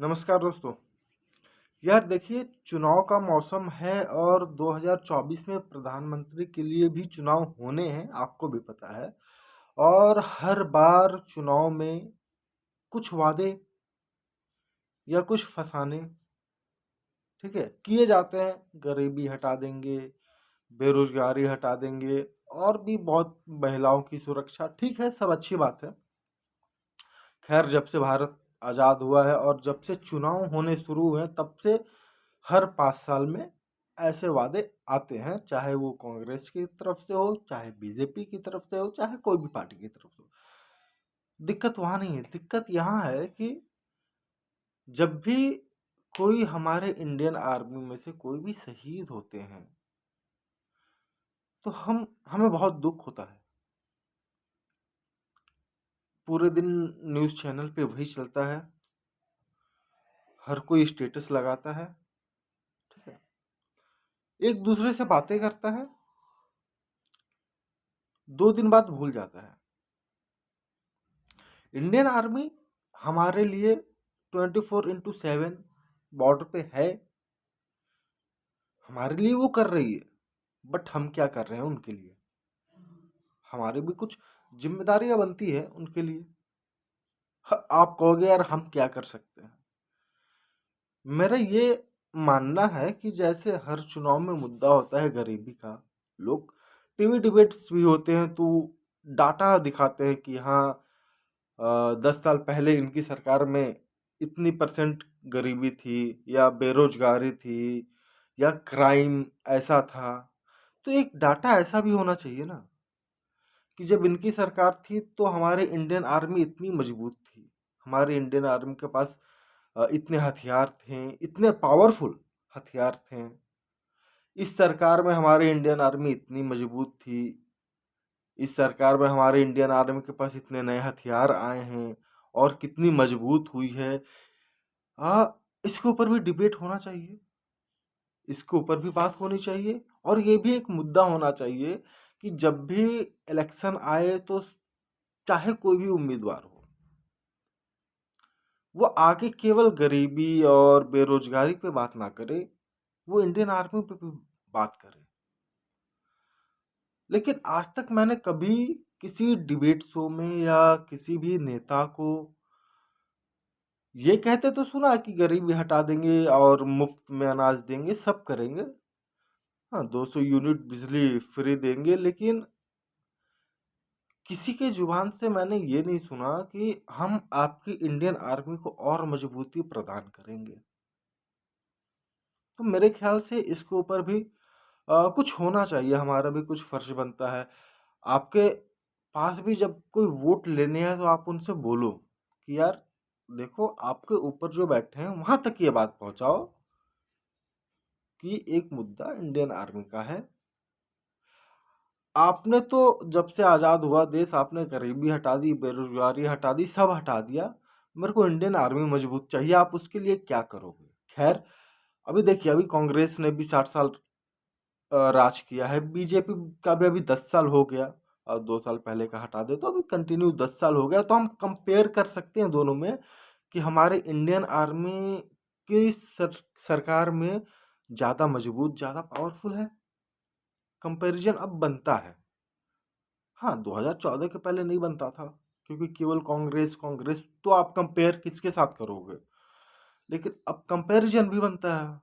नमस्कार दोस्तों। यार देखिए, चुनाव का मौसम है और 2024 में प्रधानमंत्री के लिए भी चुनाव होने हैं, आपको भी पता है। और हर बार चुनाव में कुछ वादे या कुछ फसाने, ठीक है, किए जाते हैं। गरीबी हटा देंगे, बेरोजगारी हटा देंगे और भी बहुत, महिलाओं की सुरक्षा, ठीक है, सब अच्छी बात है। खैर, जब से भारत आज़ाद हुआ है और जब से चुनाव होने शुरू हुए हैं, तब से हर 5 साल में ऐसे वादे आते हैं, चाहे वो कांग्रेस की तरफ से हो, चाहे बीजेपी की तरफ से हो, चाहे कोई भी पार्टी की तरफ से हो। दिक्कत वहां नहीं है, दिक्कत यहाँ है कि जब भी कोई हमारे इंडियन आर्मी में से कोई भी शहीद होते हैं, तो हमें बहुत दुख होता है। पूरे दिन न्यूज़ चैनल पे वही चलता है, हर कोई स्टेटस लगाता है, ठीक है, एक दूसरे से बातें करता है, 2 दिन बाद भूल जाता है। इंडियन आर्मी हमारे लिए 24/7 बॉर्डर पे है, हमारे लिए वो कर रही है। बट हम क्या कर रहे हैं उनके लिए? हमारी भी कुछ जिम्मेदारियां बनती है उनके लिए। आप कहोगे यार हम क्या कर सकते हैं? मेरा ये मानना है कि जैसे हर चुनाव में मुद्दा होता है गरीबी का, लोग टीवी डिबेट्स भी होते हैं तो डाटा दिखाते हैं कि हाँ, 10 साल पहले इनकी सरकार में इतनी परसेंट गरीबी थी, या बेरोजगारी थी, या क्राइम ऐसा था। तो एक डाटा ऐसा भी होना चाहिए ना, कि जब इनकी सरकार थी तो हमारे इंडियन आर्मी इतनी मजबूत थी, हमारे इंडियन आर्मी के पास इतने हथियार थे, इतने पावरफुल हथियार थे। इस सरकार में हमारे इंडियन आर्मी इतनी मजबूत थी, इस सरकार में हमारे इंडियन आर्मी के पास इतने नए हथियार आए हैं और कितनी मजबूत हुई है। इसके ऊपर भी डिबेट होना चाहिए, इसके ऊपर भी बात होनी चाहिए, और ये भी एक मुद्दा होना चाहिए कि जब भी इलेक्शन आए तो चाहे कोई भी उम्मीदवार हो, वो आगे केवल गरीबी और बेरोजगारी पे बात ना करे, वो इंडियन आर्मी पे भी बात करे। लेकिन आज तक मैंने कभी किसी डिबेट शो में या किसी भी नेता को ये कहते तो सुना कि गरीबी हटा देंगे और मुफ्त में अनाज देंगे, सब करेंगे, हाँ, 200 यूनिट बिजली फ्री देंगे। लेकिन किसी के जुबान से मैंने ये नहीं सुना कि हम आपकी इंडियन आर्मी को और मजबूती प्रदान करेंगे। तो मेरे ख्याल से इसके ऊपर भी कुछ होना चाहिए, हमारा भी कुछ फर्ज बनता है। आपके पास भी जब कोई वोट लेने आए तो आप उनसे बोलो कि यार देखो, आपके ऊपर जो बैठे हैं वहां तक ये बात पहुंचाओ कि एक मुद्दा इंडियन आर्मी का है। आपने तो जब से आज़ाद हुआ देश, आपने गरीबी हटा दी, बेरोजगारी हटा दी, सब हटा दिया। मेरे को इंडियन आर्मी मजबूत चाहिए, आप उसके लिए क्या करोगे? खैर, अभी देखिए, अभी कांग्रेस ने भी 60 साल राज किया है, बीजेपी का भी अभी 10 साल हो गया, और 2 साल पहले का हटा दे तो अभी कंटिन्यू 10 साल हो गया। तो हम कंपेयर कर सकते हैं दोनों में कि हमारे इंडियन आर्मी की सरकार में ज़्यादा मजबूत, ज़्यादा पावरफुल है। कंपैरिजन अब बनता है। हाँ, 2014 के पहले नहीं बनता था, क्योंकि केवल कांग्रेस कांग्रेस, तो आप कंपेयर किसके साथ करोगे? लेकिन अब कंपैरिजन भी बनता है।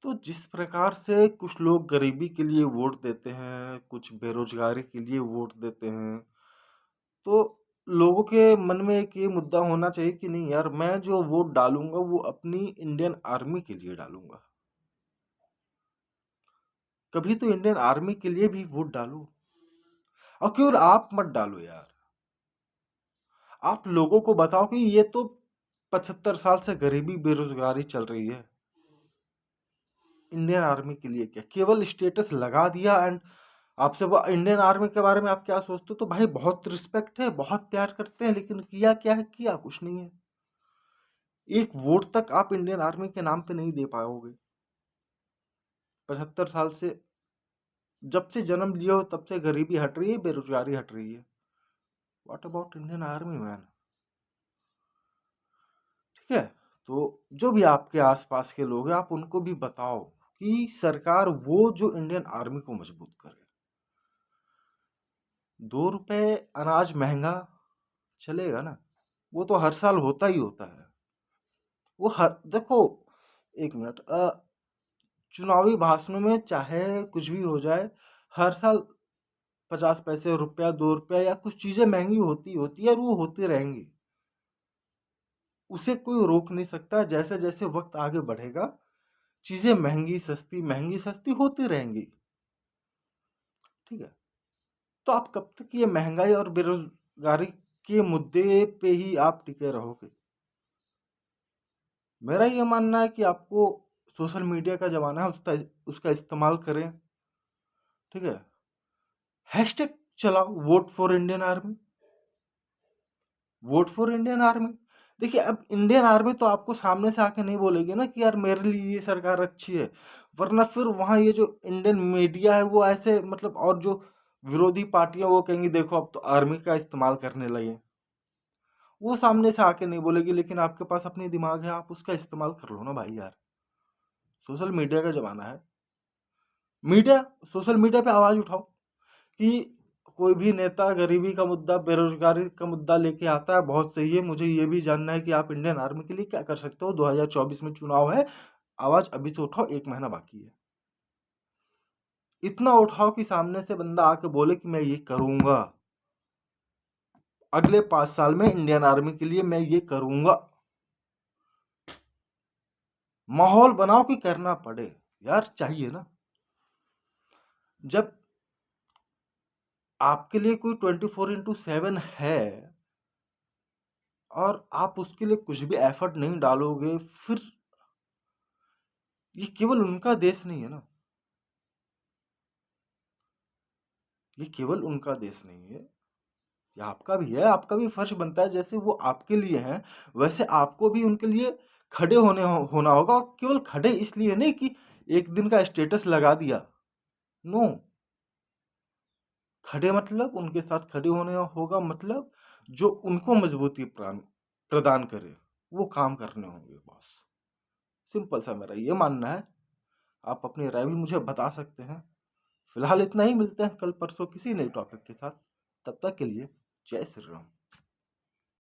तो जिस प्रकार से कुछ लोग गरीबी के लिए वोट देते हैं, कुछ बेरोजगारी के लिए वोट देते हैं, तो लोगों के मन में एक ये मुद्दा होना चाहिए कि नहीं यार, मैं जो वोट डालूंगा वो अपनी इंडियन आर्मी के लिए डालूंगा। कभी तो इंडियन आर्मी के लिए भी वोट डालो, और केवल आप मत डालो यार, आप लोगों को बताओ कि ये तो 75 साल से गरीबी बेरोजगारी चल रही है। इंडियन आर्मी के लिए क्या, केवल स्टेटस लगा दिया एंड आपसे वो इंडियन आर्मी के बारे में आप क्या सोचते हो? तो भाई बहुत रिस्पेक्ट है, बहुत प्यार करते हैं, लेकिन किया क्या है? किया कुछ नहीं है। एक वोट तक आप इंडियन आर्मी के नाम पे नहीं दे पाओगे। 75 साल से, जब से जन्म लिया हो तब से गरीबी हट रही है, बेरोजगारी हट रही है। What about Indian army man? ठीक है। तो जो भी आपके आसपास के लोग हैं, आप उनको भी बताओ कि सरकार वो जो इंडियन आर्मी को मजबूत करे। 2 रुपए अनाज महंगा चलेगा ना, वो तो हर साल होता ही होता है। वो हर देखो, एक मिनट, चुनावी भाषणों में चाहे कुछ भी हो जाए, हर साल 50 पैसे, रुपया, 2 रुपया या कुछ चीजें महंगी होती है और वो होती रहेंगी। उसे कोई रोक नहीं सकता। जैसे जैसे वक्त आगे बढ़ेगा, चीजें महंगी सस्ती होती रहेंगी। ठीक है। तो आप कब तक ये महंगाई और बेरोजगारी के मुद्दे पे ही आप टिके रहोगे? मेरा ये मानना है कि आपको सोशल मीडिया का जमाना है, उसका इस्तेमाल करें। ठीक है। हैशटैग चलाओ, vote for Indian army, vote for Indian army. देखिए, अब इंडियन आर्मी तो आपको सामने से आके नहीं बोलेगी ना कि यार मेरे लिए ये सरकार अच्छी है, वरना फिर वहां ये जो इंडियन मीडिया है वो ऐसे मतलब, और जो विरोधी पार्टियां वो कहेंगी देखो अब तो आर्मी का इस्तेमाल करने लगे। वो सामने से आके नहीं बोलेगी, लेकिन आपके पास अपनी दिमाग है, आप उसका इस्तेमाल कर लो ना भाई यार। सोशल मीडिया का जमाना है। मीडिया सोशल मीडिया पे आवाज उठाओ कि कोई भी नेता गरीबी का मुद्दा, बेरोजगारी का मुद्दा लेके आता है, बहुत सही है, मुझे ये भी जानना है कि आप इंडियन आर्मी के लिए क्या कर सकते हो। 2024 में चुनाव है, आवाज अभी से उठाओ, 1 महीना बाकी है। इतना उठाओ कि सामने से बंदा आके बोले कि मैं ये करूंगा, अगले 5 साल में इंडियन आर्मी के लिए मैं ये करूंगा। माहौल बनाओ कि करना पड़े यार, चाहिए ना। जब आपके लिए कोई 24/7 है और आप उसके लिए कुछ भी एफर्ट नहीं डालोगे, फिर ये केवल उनका देश नहीं है ना, ये केवल उनका देश नहीं है, ये आपका भी है। आपका भी फर्ज बनता है, जैसे वो आपके लिए हैं वैसे आपको भी उनके लिए खड़े होना होगा। और केवल खड़े इसलिए नहीं कि एक दिन का स्टेटस लगा दिया, नो। खड़े मतलब उनके साथ खड़े होने होगा, मतलब जो उनको मजबूती प्रदान करे वो काम करने होंगे, बस। सिंपल सा मेरा ये मानना है। आप अपनी राय भी मुझे बता सकते हैं। फिलहाल इतना ही, मिलते हैं कल परसों किसी नए टॉपिक के साथ। तब तक के लिए जय श्री राम।